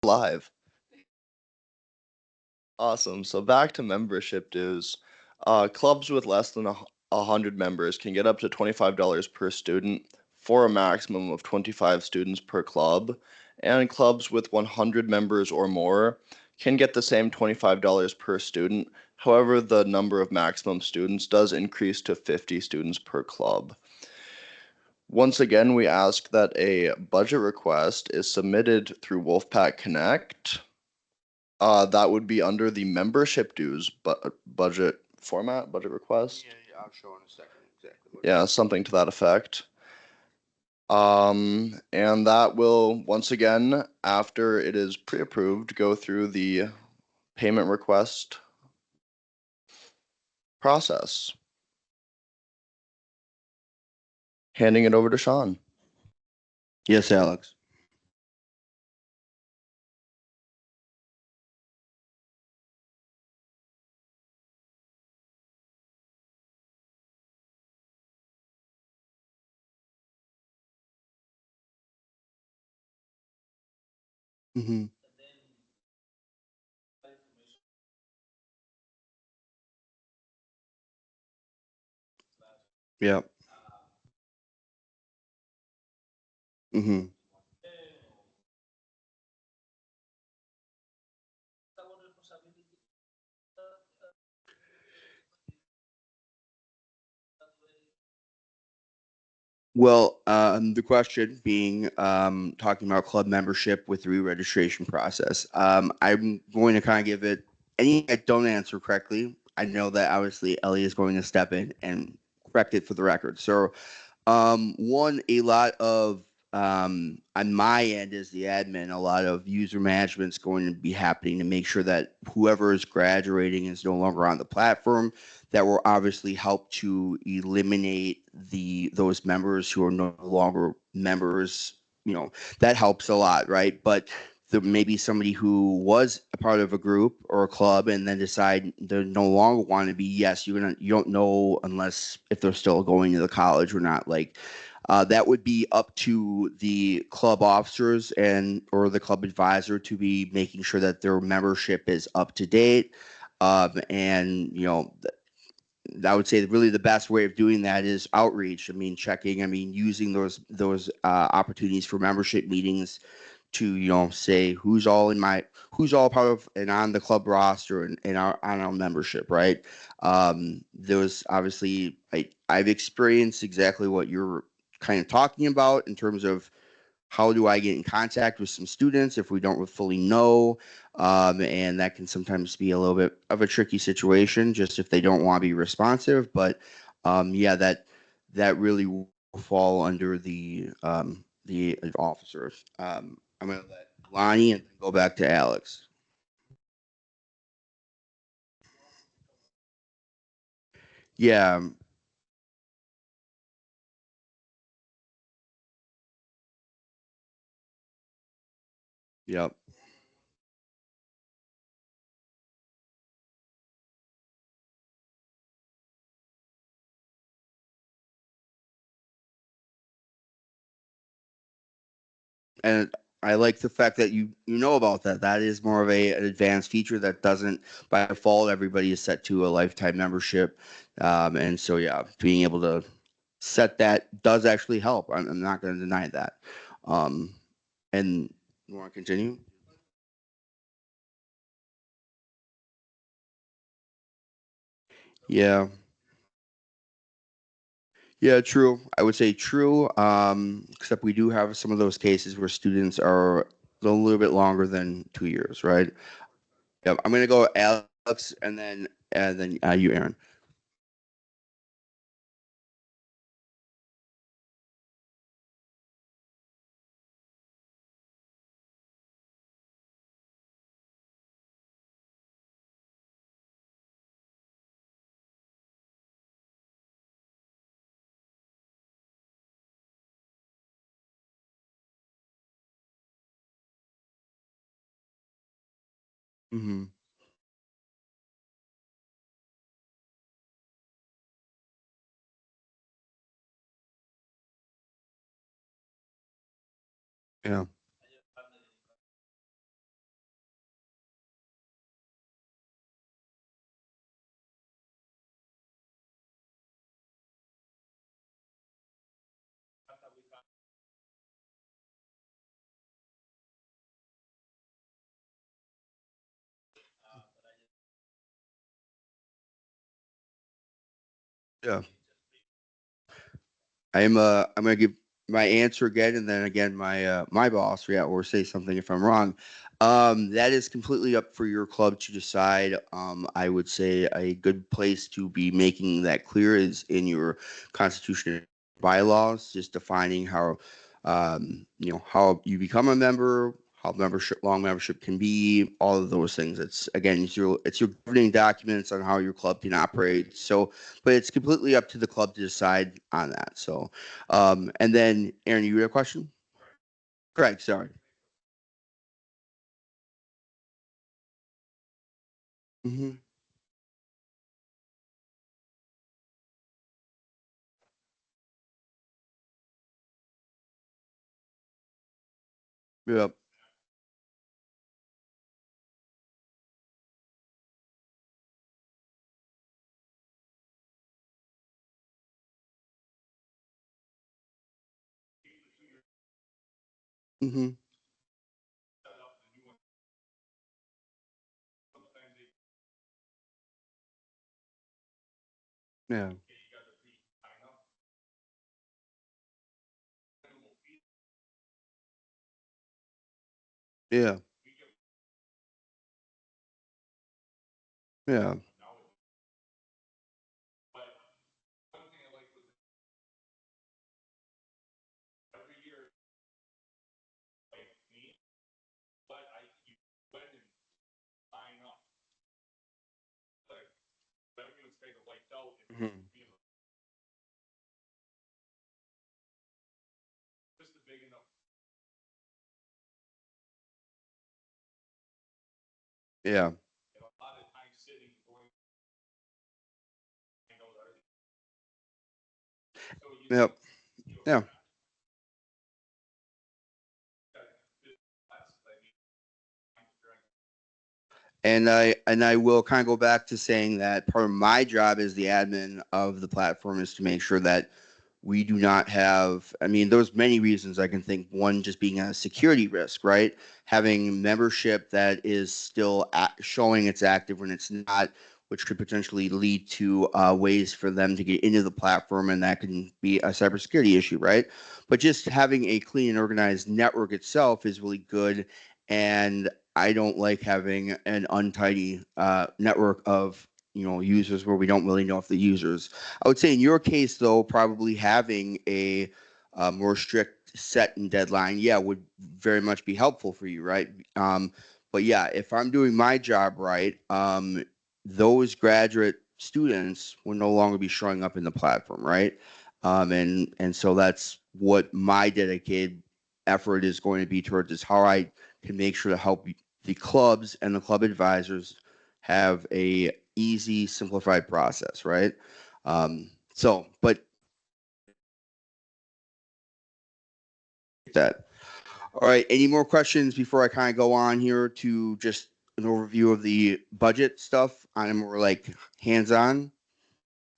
live. Awesome. So back to membership dues. Clubs with less than 100 members can get up to $25 per student for a maximum of 25 students per club, and clubs with 100 members or more can get the same $25 per student. However, the number of maximum students does increase to 50 students per club. Once again, we ask that a budget request is submitted through Wolfpack Connect. That would be under the membership dues budget format, budget request. Yeah, I'll show in a second exactly. Yeah, something to that effect. And that will, once again, after it is pre-approved, go through the payment request process. Handing it over to Sean. Yes, Alex. Mm-hmm. Yep. Mm-hmm. Well, the question being talking about club membership with the re-registration process. I'm going to kind of give it any I don't answer correctly. I know that obviously Ellie is going to step in and correct it for the record. So, one, a lot of on my end as the admin, a lot of user management is going to be happening to make sure that whoever is graduating is no longer on the platform. That will obviously help to eliminate those members who are no longer members. You know, that helps a lot, right? But there may be somebody who was a part of a group or a club and then decide they no longer want to be. Yes, you don't know unless if they're still going to the college or not. Like that would be up to the club officers and or the club advisor to be making sure that their membership is up to date. And I would say that really the best way of doing that is outreach. I mean, checking. I mean, using those opportunities for membership meetings to say who's all part of and on the club roster and on our membership, right? There was obviously I've experienced exactly what you're kind of talking about in terms of how do I get in contact with some students if we don't fully know, and that can sometimes be a little bit of a tricky situation just if they don't want to be responsive. But yeah, that really will fall under the officers. I'm gonna let Lonnie and then go back to Alex. Yeah. Yep. And I like the fact that you know about that. That is more of an advanced feature that doesn't by default everybody is set to a lifetime membership, and so yeah, being able to set that does actually help. I'm not going to deny that. Um, and you want to continue? Yeah. Yeah, true. I would say true. Except we do have some of those cases where students are a little bit longer than 2 years, right? Yep. I'm gonna go Alex and then you, Aaron. Mm-hmm. Yeah. Yeah. I'm gonna give my answer again, and then again my boss react or say something if I'm wrong. That is completely up for your club to decide. I would say a good place to be making that clear is in your constitution bylaws, just defining how how you become a member, how membership long membership can be, all of those things. It's again it's your governing documents on how your club can operate. So but it's completely up to the club to decide on that. So, and then Aaron, you had a question? Correct. Sorry. Hmm. Yep. Hmm. Yeah. Yeah. Yeah. Hmm. Yeah. Yep. Yeah. And I will kind of go back to saying that part of my job as the admin of the platform is to make sure that we do not have. I mean, there's many reasons I can think. One just being a security risk, right? Having membership that is still showing it's active when it's not, which could potentially lead to ways for them to get into the platform, and that can be a cybersecurity issue, right? But just having a clean and organized network itself is really good. And I don't like having an untidy network of users where we don't really know if the users. I would say in your case though, probably having a more strict set and deadline, yeah, would very much be helpful for you, right? But yeah, if I'm doing my job right, those graduate students will no longer be showing up in the platform, right? And so that's what my dedicated effort is going to be towards is how I can make sure to help the clubs and the club advisors have a easy, simplified process, right? But that. All right. Any more questions before I kind of go on here to just an overview of the budget stuff? I'm more like hands on.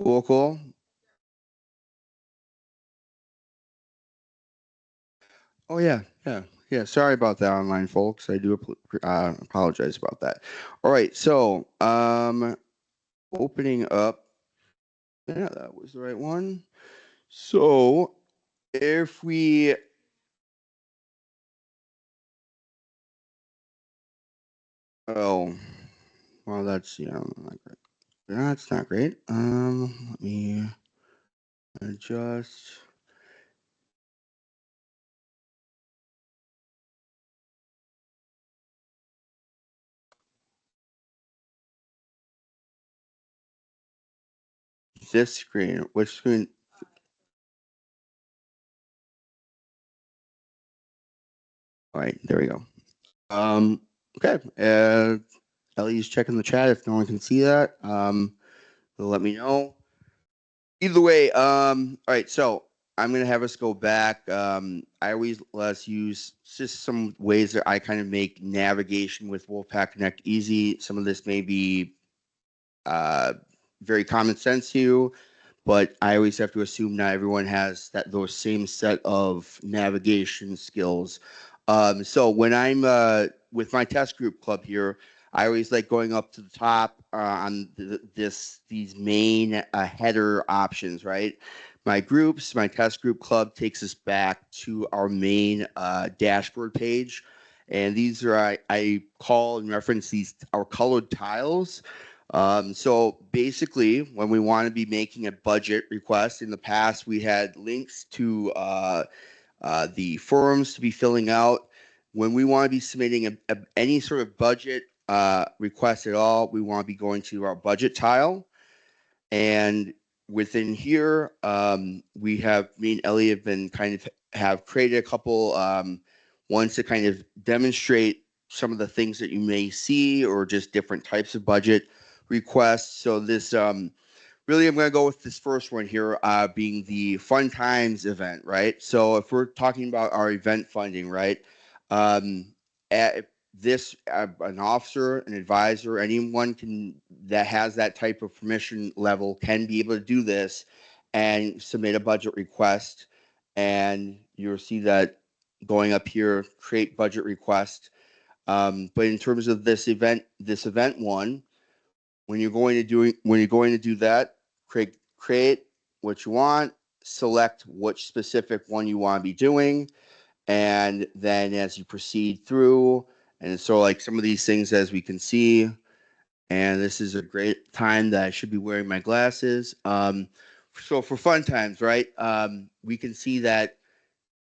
Cool, cool. Oh yeah, yeah, yeah. Sorry about that, online folks. I do apologize about that. All right. So, opening up. Yeah, that was the right one. So, if we, oh, well, that's not great. That's not great. Let me adjust this screen. Which screen? All right, there we go. Um, okay. Ellie's checking the chat if no one can see that. They'll let me know. Either way, all right, so I'm gonna have us go back. I always let us use just some ways that I kind of make navigation with Wolfpack Connect easy. Some of this may be uh, very common sense to you, but I always have to assume not everyone has those same set of navigation skills. So when I'm with my test group club here, I always like going up to the top on these main header options, right? My groups, my test group club takes us back to our main dashboard page. And these are, I call and reference these our colored tiles. So basically, when we want to be making a budget request, in the past we had links to the forums to be filling out. When we want to be submitting any sort of budget request at all, we want to be going to our budget tile. And within here, we have, me and Ellie have been kind of have created a couple ones to kind of demonstrate some of the things that you may see or just different types of budget requests. So this really, I'm going to go with this first one here, being the Fun Times event, right? So if we're talking about our event funding, right? Um, at this, an officer, an advisor, anyone can that has that type of permission level can be able to do this and submit a budget request, and you'll see that going up here, create budget request. But in terms of this event one, when you're going to do that, create what you want, select which specific one you want to be doing, and then as you proceed through, and so like some of these things as we can see, and this is a great time that I should be wearing my glasses. So for fun times, right? We can see that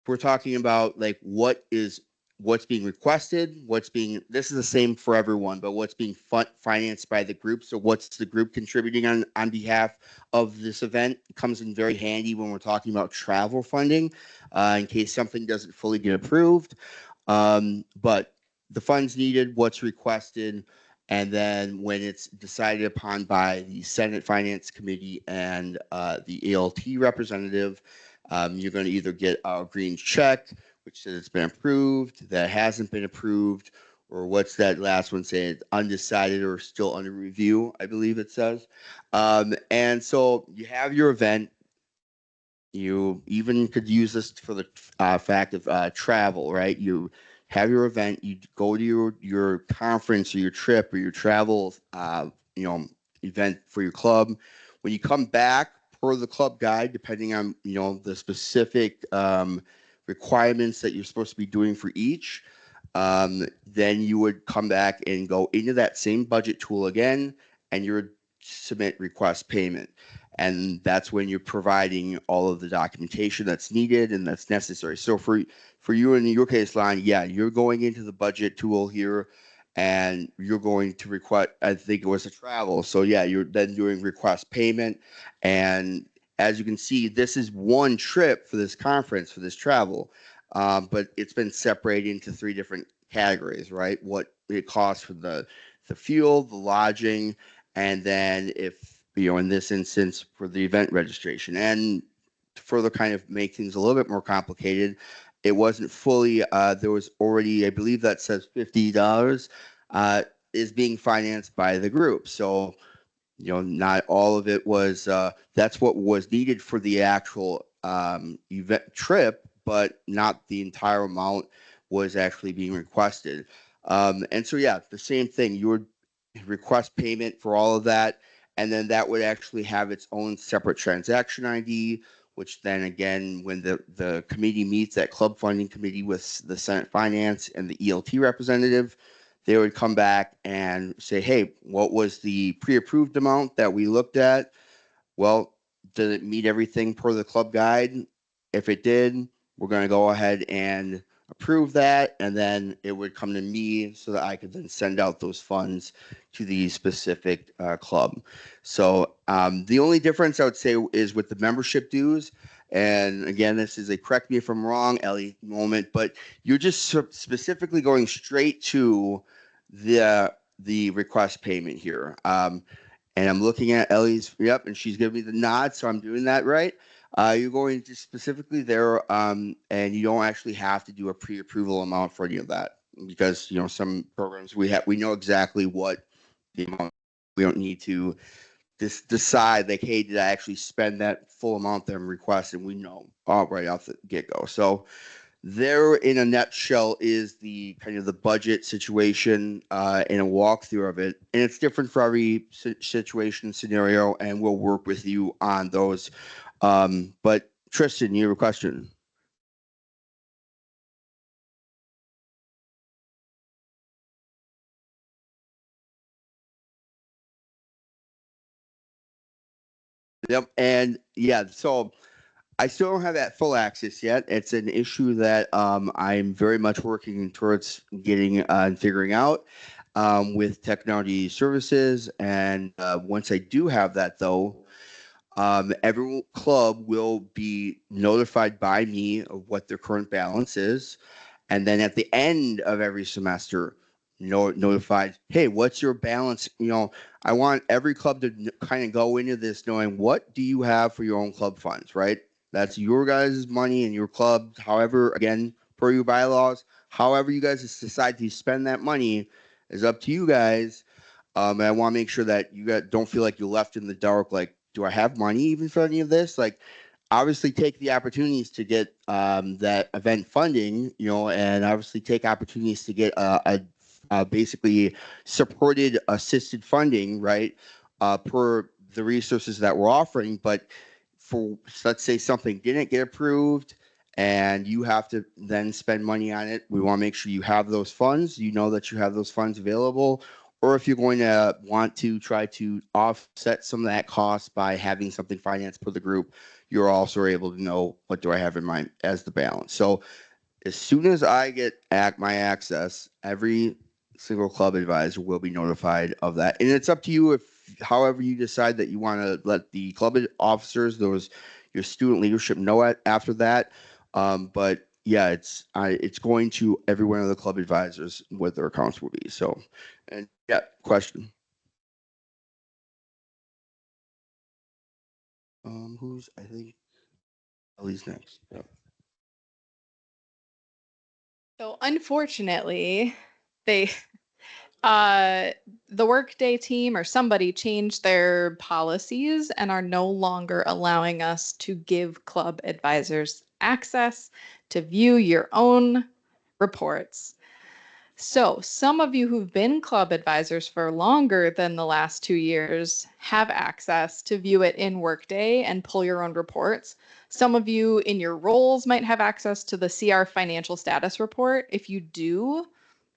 we're talking about like what's being requested, what's being this is the same for everyone, but what's being financed by the group. So what's the group contributing on behalf of this event comes in very handy when we're talking about travel funding, in case something doesn't fully get approved. But the funds needed, what's requested, and then when it's decided upon by the Senate Finance Committee and the ALT representative, you're going to either get a green check, which says it's been approved, that hasn't been approved, or what's that last one saying? Undecided or still under review, I believe it says. And so you have your event. You even could use this for the fact of travel, right? You have your event, you go to your conference or your trip or your travel, you know, event for your club. When you come back per the club guide, depending on the specific requirements that you're supposed to be doing for each, then you would come back and go into that same budget tool again, and you would submit request payment. And that's when you're providing all of the documentation that's needed and that's necessary. So for you in your case, line, yeah, you're going into the budget tool here, and you're going to request. I think it was a travel. So yeah, you're then doing request payment, and as you can see, this is one trip for this conference for this travel, but it's been separated into three different categories, right? What it costs for the fuel, the lodging, and then if in this instance for the event registration. And to further kind of make things a little bit more complicated, it wasn't fully there was already, I believe that says $50 is being financed by the group. So not all of it was that's what was needed for the actual event trip, but not the entire amount was actually being requested. And so yeah, the same thing, you would request payment for all of that, and then that would actually have its own separate transaction ID, which then again, when the committee meets, that club funding committee with the Senate Finance and the ELT representative, they would come back and say, hey, what was the pre-approved amount that we looked at? Well, did it meet everything per the club guide? If it did, we're going to go ahead and approve that, and then it would come to me so that I could then send out those funds to the specific club. So the only difference I would say is with the membership dues. And again, this is a correct me if I'm wrong, Ellie, moment, but you're just specifically going straight to the request payment here. And I'm looking at Ellie's, yep, and she's giving me the nod, so I'm doing that right. You're going to specifically there, and you don't actually have to do a pre-approval amount for any of that because some programs we know exactly what the amount. We don't need to decide like, hey, did I actually spend that full amount that I'm requesting? We know all right off the get go. So there in a nutshell is the kind of the budget situation and a walkthrough of it. And it's different for every situation scenario, and we'll work with you on those. But Tristan, you have a question? Yep. And yeah, so I still don't have that full access yet. It's an issue that I'm very much working towards getting and figuring out with technology services. And once I do have that, though, every club will be notified by me of what their current balance is. And then at the end of every semester, notified, hey, what's your balance? I want every club to kind of go into this knowing what do you have for your own club funds, right? That's your guys' money and your club. However, again, per your bylaws, however you guys decide to spend that money is up to you guys. And I want to make sure that you guys don't feel like you're left in the dark. Like, do I have money even for any of this? Like, obviously take the opportunities to get that event funding, and obviously take opportunities to get basically supported assisted funding, right, per the resources that we're offering. But for, let's say something didn't get approved and you have to then spend money on it, we want to make sure you have those funds, that you have those funds available. Or if you're going to want to try to offset some of that cost by having something financed for the group, you're also able to know what do I have in mind as the balance. So as soon as I get my access, every single club advisor will be notified of that. And it's up to you if, however you decide that you want to let the club officers, your student leadership know it after that. But yeah, it's going to every one of the club advisors what their accounts will be. So, and yeah, question. Who's, I think Ellie's next. Yeah. So unfortunately, they uh the workday team or somebody changed their policies and are no longer allowing us to give club advisors access to view your own reports. So, some of you who've been club advisors for longer than the last 2 years have access to view it in Workday and pull your own reports. Some of you in your roles might have access to the CR financial status report. If you do,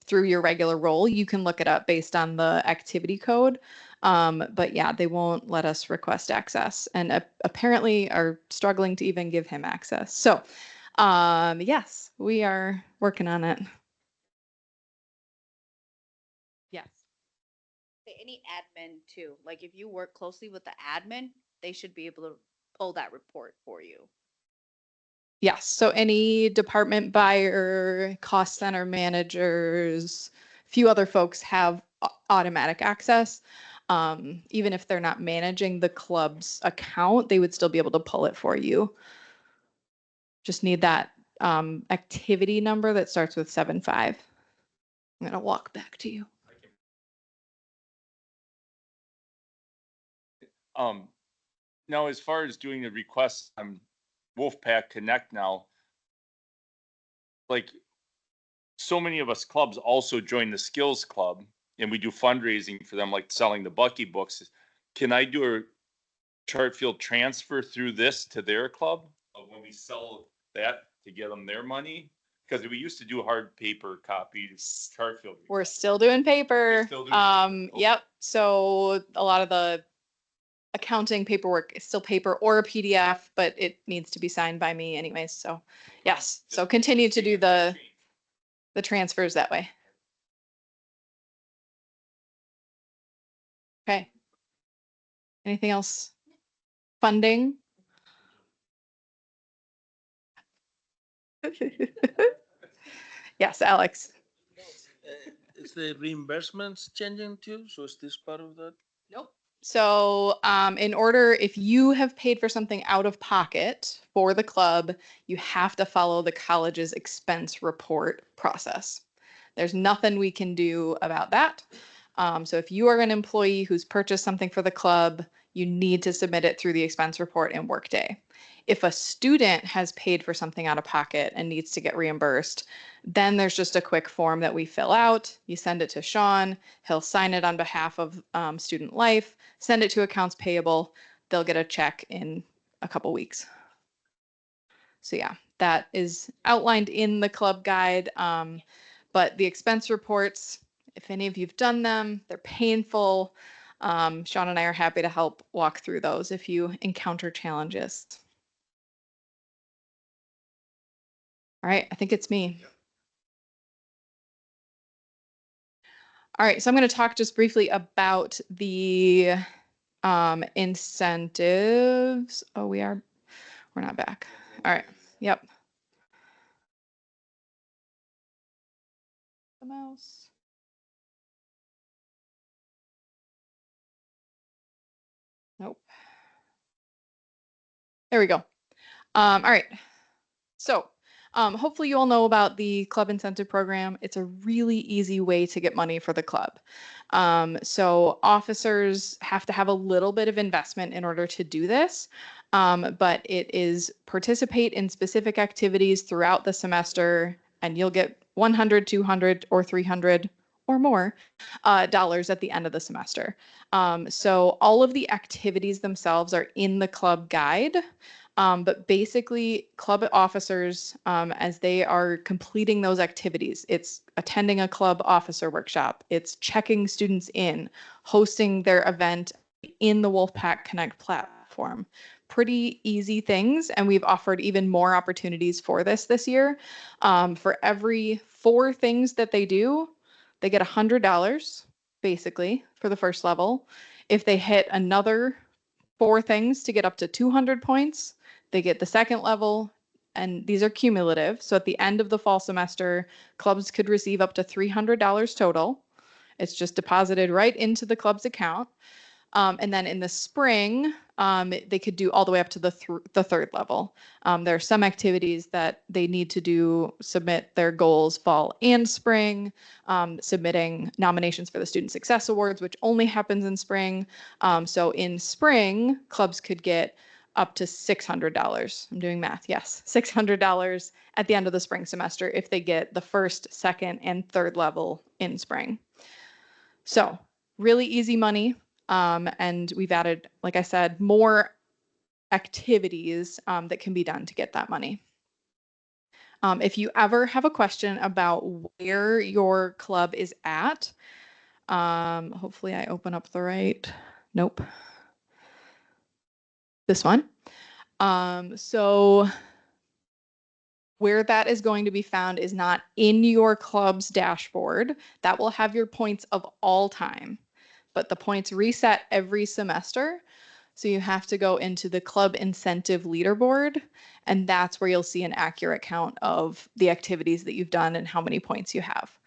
through your regular role, you can look it up based on the activity code. But yeah, they won't let us request access and apparently are struggling to even give him access. So, yes, we are working on it. Yes. Any admin too. Like if you work closely with the admin, they should be able to pull that report for you. Yes, so any department buyer, cost center managers, few other folks have automatic access. Even if they're not managing the club's account, they would still be able to pull it for you. Just need that activity number that starts with 75. I'm gonna walk back to you. Now, as far as doing the requests on Wolfpack Connect now, like so many of us clubs also join the skills club and we do fundraising for them, like selling the Bucky books. Can I do a chart field transfer through this to their club of when we sell that to get them their money? Because we used to do hard paper copies, chart field. We're still doing paper. Still doing paper. Okay. Yep. So a lot of the accounting paperwork is still paper or a PDF, but it needs to be signed by me anyways. So yes. So continue to do the transfers that way. Okay. Anything else? Funding? Yes, Alex. Is the reimbursements changing too? So is this part of that? Nope. So in order, if you have paid for something out of pocket for the club, you have to follow the college's expense report process. There's nothing we can do about that. So if you are an employee who's purchased something for the club, you need to submit it through the expense report in Workday. If a student has paid for something out of pocket and needs to get reimbursed, then there's just a quick form that we fill out. You send it to Sean, he'll sign it on behalf of Student Life, send it to accounts payable, they'll get a check in a couple weeks. So yeah, that is outlined in the club guide. But the expense reports, if any of you've done them, they're painful. Sean and I are happy to help walk through those if you encounter challenges. All right, I think it's me. All right, so I'm going to talk just briefly about the incentives. Oh, we're not back. All right, yep. The mouse. Nope. There we go. All right. So hopefully you all know about the club incentive program. It's a really easy way to get money for the club. So officers have to have a little bit of investment in order to do this, but it is participate in specific activities throughout the semester, and you'll get 100, 200, or 300 or more dollars at the end of the semester. So all of the activities themselves are in the club guide. But basically, club officers, as they are completing those activities, it's attending a club officer workshop, it's checking students in, hosting their event in the Wolfpack Connect platform. Pretty easy things, and we've offered even more opportunities for this year. For every 4 things that they do, they get $100, basically, for the first level. If they hit another 4 things to get up to 200 points, they get the second level, and these are cumulative. So at the end of the fall semester, clubs could receive up to $300 total. It's just deposited right into the club's account. And then in the spring, they could do all the way up to the third level. There are some activities that they need to do, submit their goals fall and spring, submitting nominations for the Student Success Awards, which only happens in spring. So in spring, clubs could get up to $600. I'm doing math, yes, $600 at the end of the spring semester if they get the first, second, and third level in spring. So really easy money. And we've added, like I said, more activities that can be done to get that money. If you ever have a question about where your club is at, hopefully I open up the right, nope, this one. So where that is going to be found is not in your club's dashboard. That will have your points of all time, but the points reset every semester. So you have to go into the club incentive leaderboard, and that's where you'll see an accurate count of the activities that you've done and how many points you have.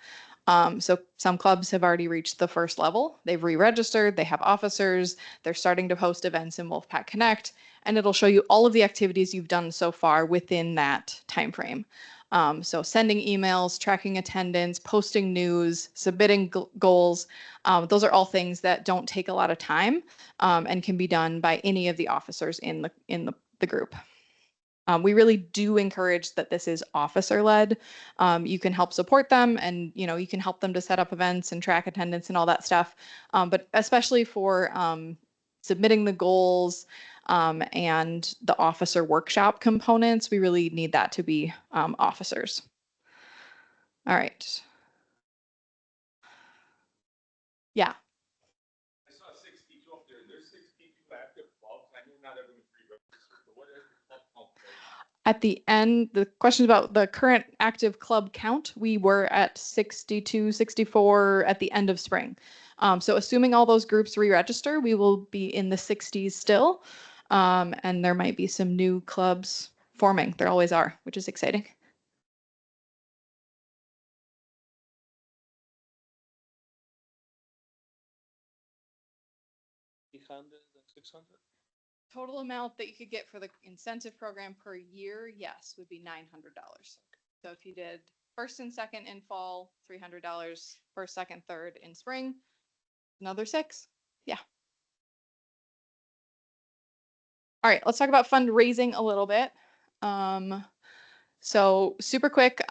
So some clubs have already reached the first level. They've re-registered, they have officers, they're starting to host events in Wolfpack Connect, and it'll show you all of the activities you've done so far within that time frame. So sending emails, tracking attendance, posting news, submitting goals, those are all things that don't take a lot of time and can be done by any of the officers in the group. We really do encourage that this is officer-led. You can help support them, and you can help them to set up events and track attendance and all that stuff. But especially for submitting the goals and the officer workshop components, we really need that to be officers. All right. Yeah. I saw 62 up there. There's 62 active clubs. I know not everyone's pre-registered, but what is the club count right now? At the end, the question about the current active club count, we were at 62, 64 at the end of spring. So assuming all those groups re-register, we will be in the 60s still. And there might be some new clubs forming. There always are, which is exciting. Total amount that you could get for the incentive program per year, yes, would be $900. So if you did first and second in fall, $300, first, second, third in spring, another 6. Yeah. All right, let's talk about fundraising a little bit. So super quick,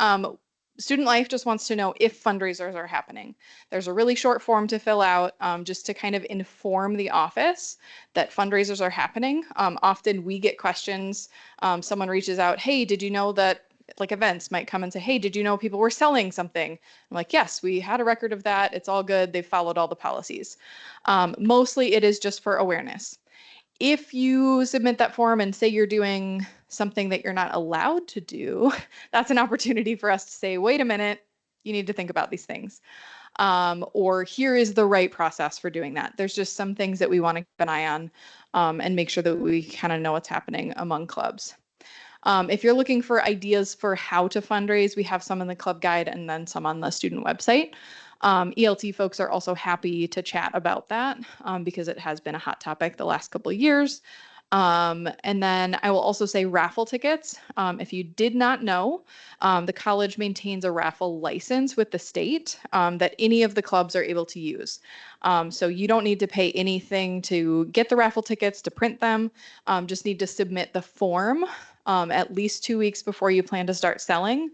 Student Life just wants to know if fundraisers are happening. There's a really short form to fill out just to kind of inform the office that fundraisers are happening. Often we get questions, someone reaches out, hey, did you know that, like events might come and say, hey, did you know people were selling something? I'm like, yes, we had a record of that. It's all good. They've followed all the policies. Mostly it is just for awareness. If you submit that form and say you're doing something that you're not allowed to do, that's an opportunity for us to say, wait a minute, you need to think about these things. Or here is the right process for doing that. There's just some things that we want to keep an eye on and make sure that we kind of know what's happening among clubs. If you're looking for ideas for how to fundraise, we have some in the club guide and then some on the student website. ELT folks are also happy to chat about that because it has been a hot topic the last couple of years. And then I will also say raffle tickets. If you did not know, the college maintains a raffle license with the state that any of the clubs are able to use. So you don't need to pay anything to get the raffle tickets, to print them, just need to submit the form at least 2 weeks before you plan to start selling.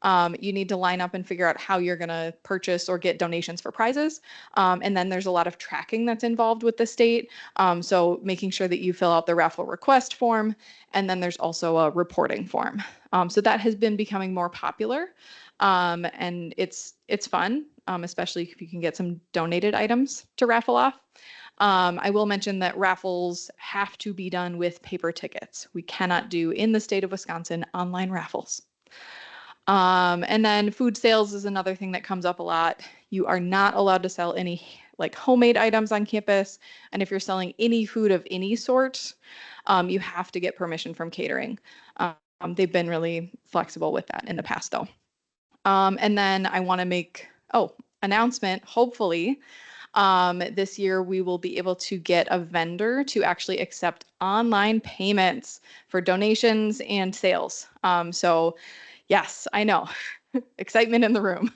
You need to line up and figure out how you're going to purchase or get donations for prizes. And then there's a lot of tracking that's involved with the state. So making sure that you fill out the raffle request form. And then there's also a reporting form. So that has been becoming more popular. And it's fun, especially if you can get some donated items to raffle off. I will mention that raffles have to be done with paper tickets. We cannot do in the state of Wisconsin online raffles. And then food sales is another thing that comes up a lot. You are not allowed to sell any like homemade items on campus. And if you're selling any food of any sort, you have to get permission from catering. They've been really flexible with that in the past though. And then I want to make, announcement, hopefully, this year we will be able to get a vendor to actually accept online payments for donations and sales. So yes, I know, excitement in the room.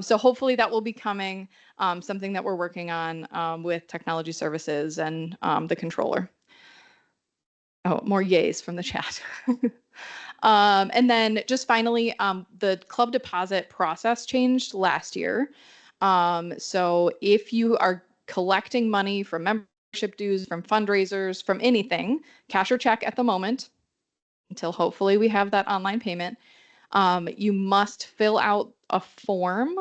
So hopefully that will be coming, something that we're working on with technology services and the controller. Oh, more yays from the chat. And then just finally, the club deposit process changed last year. So if you are collecting money from membership dues, from fundraisers, from anything, cash or check at the moment, until hopefully we have that online payment, you must fill out a form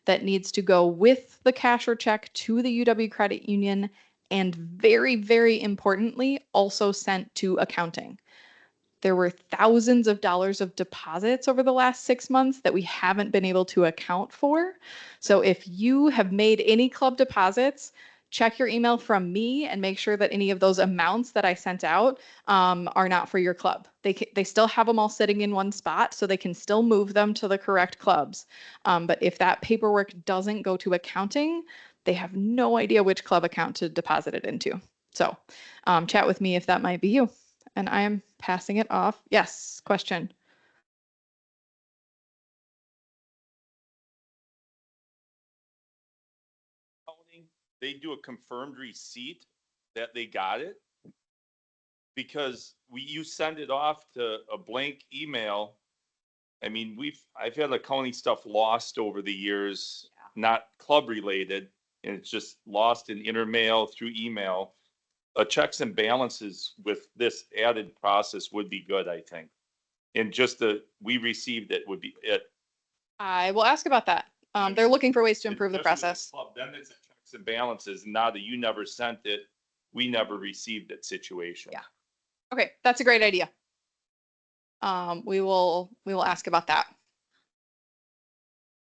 that needs to go with the cash or check to the UW Credit Union, and very, very importantly, also sent to accounting. There were thousands of dollars of deposits over the last 6 months that we haven't been able to account for. So if you have made any club deposits, check your email from me and make sure that any of those amounts that I sent out are not for your club. They still have them all sitting in one spot, so they can still move them to the correct clubs. But if that paperwork doesn't go to accounting, they have no idea which club account to deposit it into. So chat with me if that might be you. And I am passing it off. Yes, question. They do a confirmed receipt that they got it, because you send it off to a blank email. I mean, I've had accounting stuff lost over the years, not club related, and it's just lost in intermail through email. Checks and balances with this added process would be good, I think. And just we received it would be it. I will ask about that. They're looking for ways to improve the Especially with process. the club, then it's a checks and balances. Now that you never sent it, we never received it situation. Yeah. Okay, that's a great idea. We will ask about that.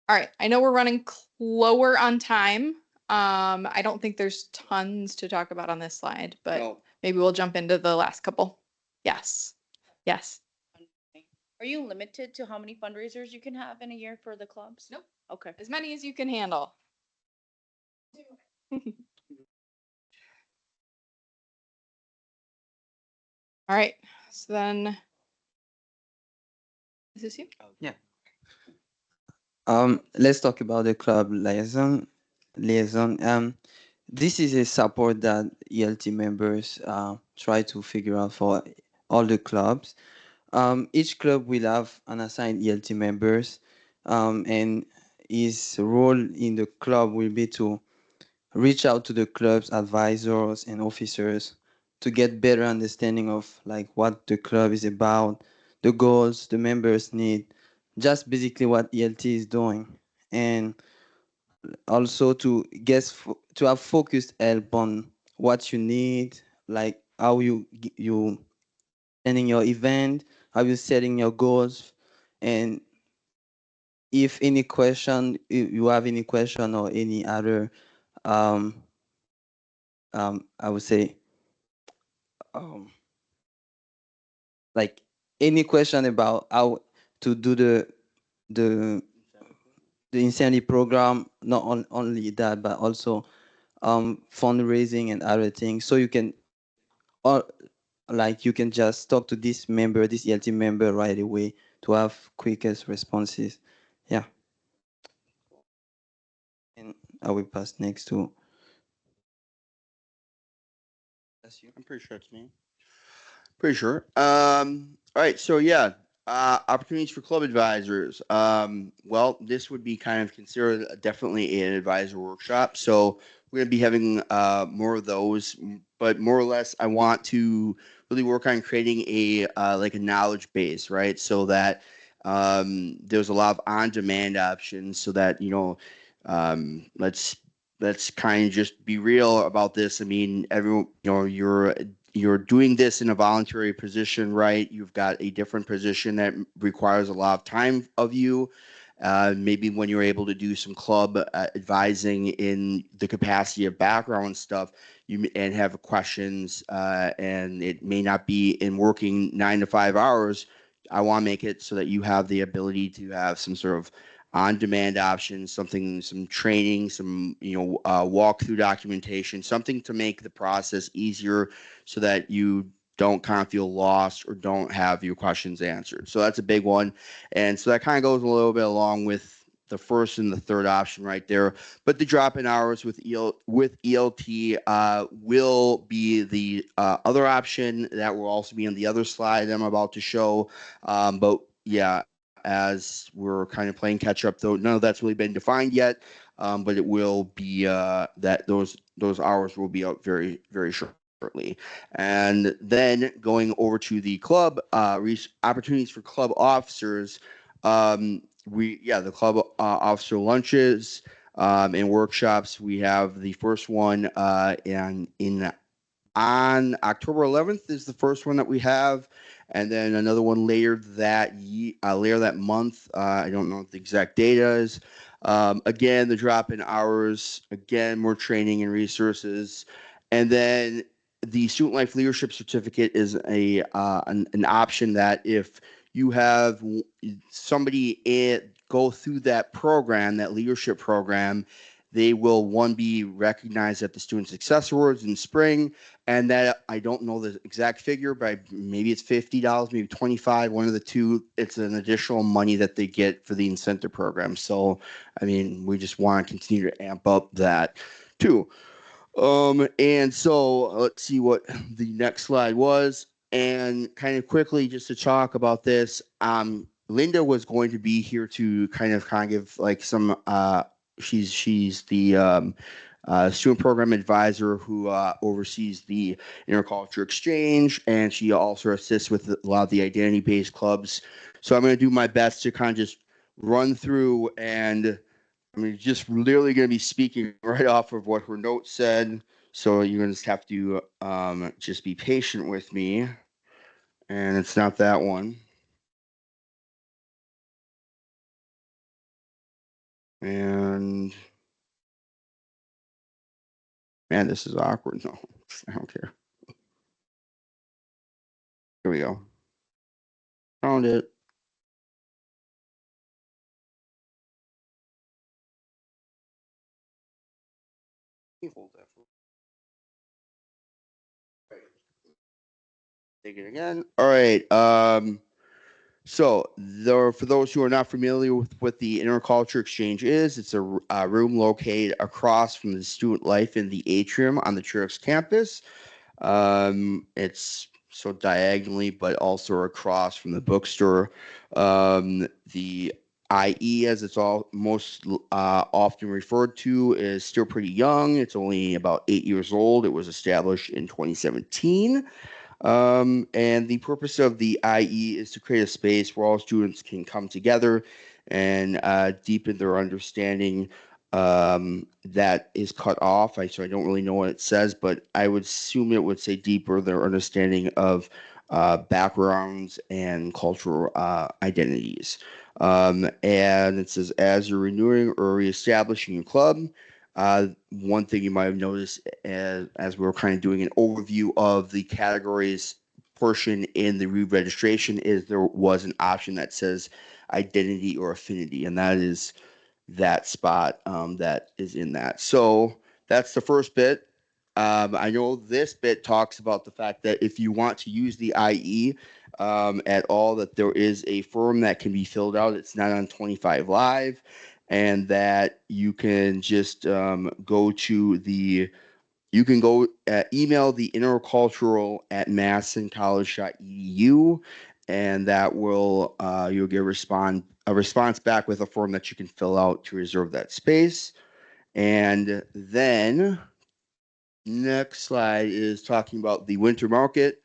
All right, I know we're running lower on time. I don't think there's tons to talk about on this slide, but No. maybe we'll jump into the last couple. Yes. Yes. Are you limited to how many fundraisers you can have in a year for the clubs? Nope. Okay. As many as you can handle. All right, so then, is this you? Yeah. Let's talk about the club liaison. this is a support that ELT members try to figure out for all the clubs. Each club will have an assigned ELT members, and his role in the club will be to reach out to the club's advisors and officers to get better understanding of like what the club is about, the goals the members need, just basically what ELT is doing, and also to to have focused help on what you need, like how you planning your event, how you setting your goals, and if any question, if you have any question or any other, um, I would say, um, like any question about how to do the the insanity program, not only that, but also fundraising and other things. So you can, or like you can just talk to this member, this ELT member right away to have quickest responses. Yeah, and I will pass next to. That's you. I'm pretty sure it's me. Pretty sure. All right. So yeah, opportunities for club advisors. Well, this would be kind of considered definitely an advisor workshop. So we're going to be having more of those, but more or less, I want to really work on creating a like a knowledge base, right? So that there's a lot of on-demand options, so that let's kind of just be real about this. I mean, everyone, you're doing this in a voluntary position, right? You've got a different position that requires a lot of time of you. Maybe when you're able to do some club advising in the capacity of background stuff, and have questions, and it may not be in working 9 to 5 hours. I want to make it so that you have the ability to have some sort of on-demand options, some training, some walkthrough documentation, something to make the process easier, so that you don't kind of feel lost or don't have your questions answered. So that's a big one, and so that kind of goes a little bit along with the first and the third option right there. But the drop-in hours with ELT will be the other option that will also be on the other slide I'm about to show. But yeah, as we're kind of playing catch up, though none of that's really been defined yet. But it will be that those hours will be out very shortly. And then going over to the club opportunities for club officers. The club officer lunches and workshops. We have the first one in on October 11th is the first one that we have, and then another one later that month. I don't know what the exact date is. Again, the drop in hours. Again, more training and resources, and then the Student Life Leadership Certificate is an option that if you have somebody go through that program, that leadership program, they will be recognized at the Student Success Awards in spring, and that I don't know the exact figure, but maybe it's $50, maybe 25, one of the two. It's an additional money that they get for the incentive program. So, I mean, we just want to continue to amp up that too. And so let's see what the next slide was, and kind of quickly just to talk about this. Linda was going to be here to kind of give like some. She's the student program advisor who oversees the interculture exchange, and she also assists with a lot of the identity-based clubs. So I'm going to do my best to kind of just run through, and I'm just literally going to be speaking right off of what her note said. So you're going to just have to just be patient with me. And it's not that one. And man, this is awkward. No, I don't care. Here we go. Found it. Hold that for. Take it again. All right. So, there, for those who are not familiar with what the Interculture Exchange is, it's a room located across from the student life in the atrium on the church campus. It's so diagonally, but also across from the bookstore. The IE, as it's all most often referred to, is still pretty young. It's only about 8 years old. It was established in 2017. And the purpose of the IE is to create a space where all students can come together and deepen their understanding that is cut off. So I don't really know what it says, but I would assume it would say deeper their understanding of backgrounds and cultural identities. And it says, as you're renewing or reestablishing your club, one thing you might have noticed as we were kind of doing an overview of the categories portion in the re-registration is there was an option that says identity or affinity, and that is that spot that is in that. So that's the first bit. I know this bit talks about the fact that if you want to use the IE at all, that there is a form that can be filled out. It's not on 25 Live, and that you can just go to the you can go email the intercultural at madisoncollege.edu, and that will you'll get a response back with a form that you can fill out to reserve that space. And then next slide is talking about the winter market.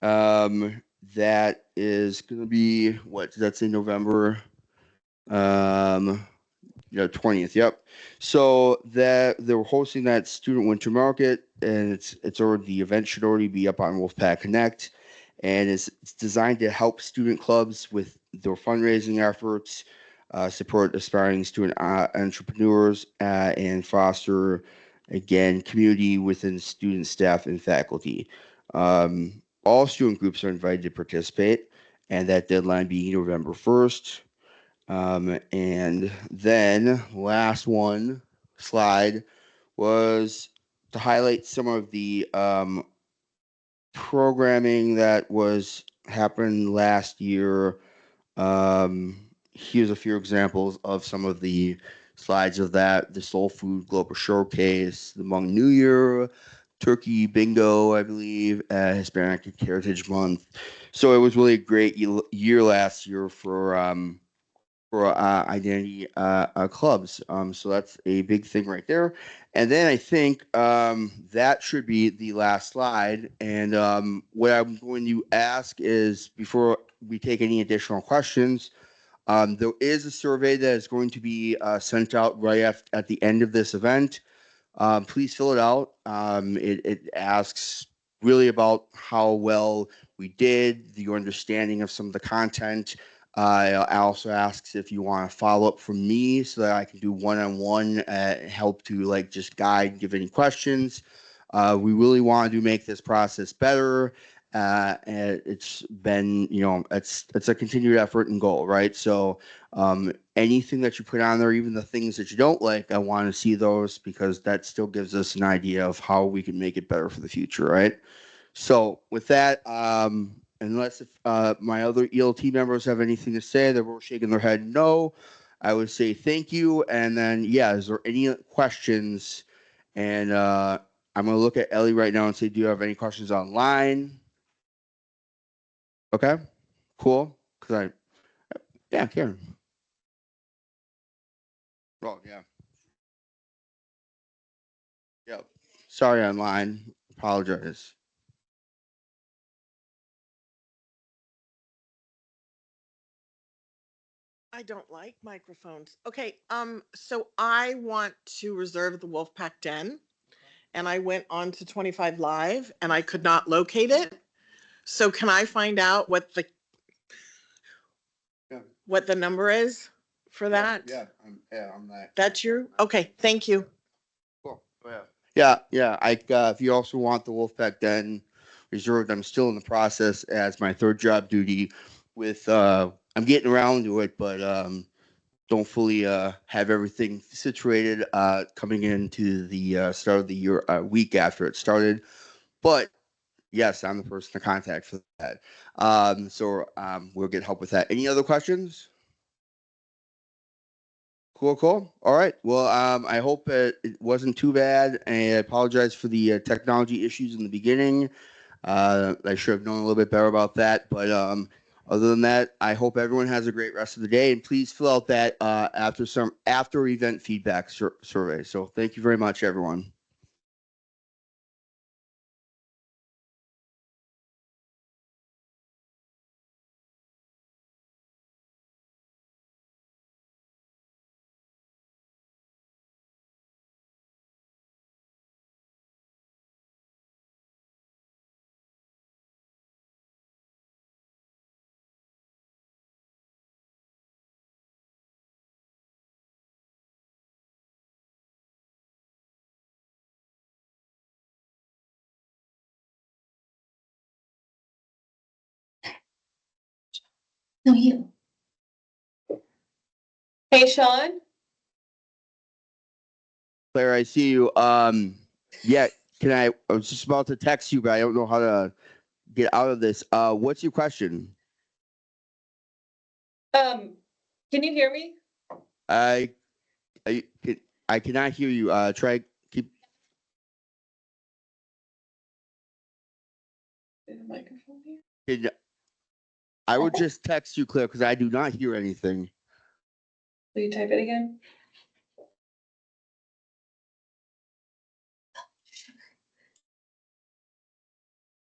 That is going to be what does that say? November. Um, 20th. Yep. So that they were hosting that student winter market, and it's already the event should already be up on Wolfpack Connect, and it's designed to help student clubs with their fundraising efforts, support aspiring student entrepreneurs, and foster again community within student staff and faculty. All student groups are invited to participate, and that deadline being November 1st. And then last one slide was to highlight some of the programming that was happened last year. Here's a few examples of some of the slides of that: the Soul Food Global Showcase, the Hmong New Year, Turkey Bingo, I believe, Hispanic Heritage Month. So it was really a great year last year for identity clubs. So that's a big thing right there. And then I think that should be the last slide. And what I'm going to ask is before we take any additional questions, there is a survey that is going to be sent out right at the end of this event. Please fill it out. It asks really about how well we did, your understanding of some of the content. I also asks if you want to follow up from me so that I can do one-on-one, help to like just guide, give any questions. We really want to make this process better. And it's been, it's a continued effort and goal, right? So anything that you put on there, even the things that you don't like, I want to see those because that still gives us an idea of how we can make it better for the future, right? So with that, unless if my other ELT members have anything to say, they're both shaking their head no. I would say thank you. And then, yeah, is there any questions? And I'm going to look at Ellie right now and say, do you have any questions online? Okay, cool. Yeah, Karen. Oh, yeah. Yep. Sorry, online. Apologize. I don't like microphones. Okay, so I want to reserve the Wolfpack Den, and I went on to 25 Live, and I could not locate it. So can I find out what the Yeah. what the number is for that? I'm that. That's you? Okay, thank you. Cool. Oh, yeah. Yeah. If you also want the Wolfpack Den reserved, I'm still in the process as my third job duty. With I'm getting around to it, but don't fully have everything situated coming into the start of the year, week after it started. But Yes, I'm the person to contact for that. We'll get help with that. Any other questions? Cool. All right. Well, I hope it wasn't too bad, and I apologize for the technology issues in the beginning. I should have known a little bit better about that, but other than that, I hope everyone has a great rest of the day, and please fill out that after event feedback survey. So thank you very much, everyone. No, you. Hey, Sean. Claire, I see you. Yeah, I was just about to text you, but I don't know how to get out of this. What's your question? Can you hear me? I I I cannot hear you. Try keep. Microphone here. I would just text you, Claire, because I do not hear anything. Will you type it again?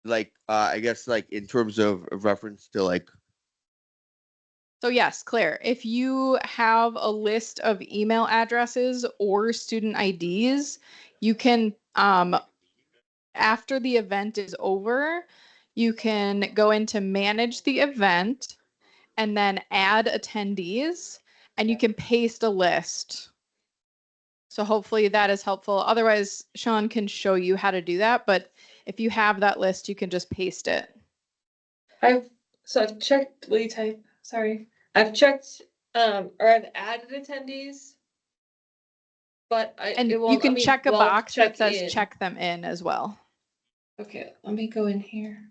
Like, I guess, like in terms of reference to like. So yes, Claire, if you have a list of email addresses or student IDs, you can, after the event is over, you can go into manage the event and then add attendees, and you can paste a list. So hopefully that is helpful. Otherwise, Sean can show you how to do that, but if you have that list, you can just paste it. I've checked, will you type? Sorry. I've checked, or I've added attendees, but And it you won't let can me check a box that says in. check them in as well. Okay, let me go in here.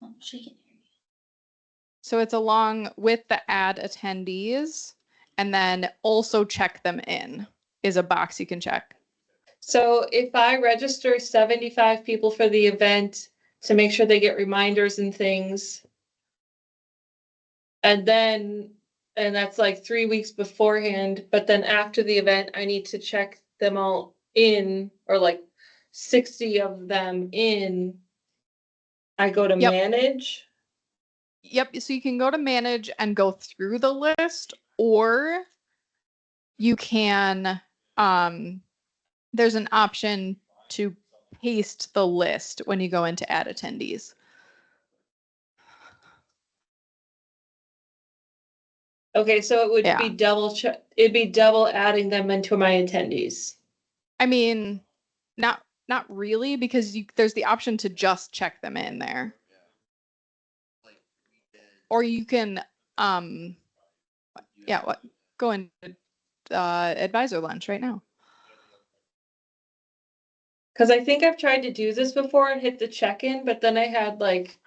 Oh, she can hear me. So it's along with the add attendees, and then also check them in is a box you can check. So if I register 75 people for the event to make sure they get reminders and things, and that's like 3 weeks beforehand, but then after the event, I need to check them all in, or like 60 of them in. I go to Yep. manage. Yep. So you can go to manage and go through the list, or you can, there's an option to paste the list when you go into add attendees. Okay, so it would Yeah. be it'd be double adding them into my attendees. I mean, not really, because there's the option to just check them in there. Or you can, go into advisor lunch right now. Because I think I've tried to do this before and hit the check-in, but then I had like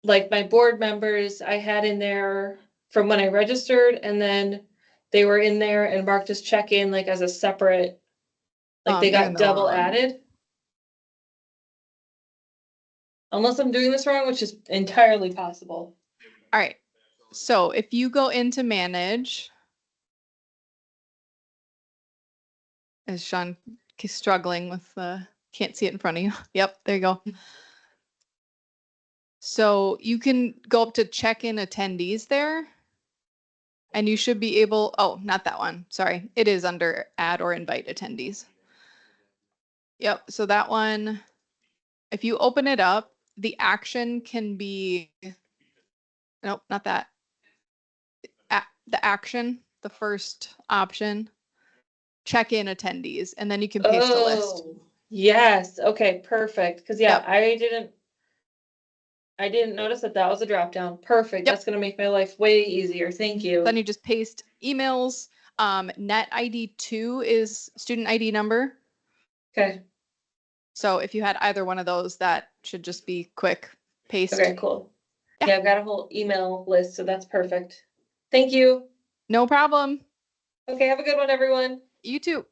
my board members I had in there from when I registered, and then they were in there and marked as check-in like as a separate, like they You're in got the double wrong. added. Unless I'm doing this wrong, which is entirely possible. All right. So if you go into manage, is Sean struggling with can't see it in front of you. Yep, there you go. So you can go up to check-in attendees there, and you should be able, oh, not that one. Sorry. It is under add or invite attendees. Yep. So that one, if you open it up, the action can be, nope, not that. The action, the first option, check in attendees, and then you can paste a list. Yes. Okay, perfect. Because yeah, Yep. I didn't notice that was a drop down. Perfect. Yep. That's gonna make my life way easier. Thank you. Then you just paste emails. Net ID 2 is student ID number. Okay. So if you had either one of those, that Should just be quick paste. Okay, cool. Yeah. Yeah, I've got a whole email list, so that's perfect. Thank you. No problem. Okay, have a good one, everyone. You too.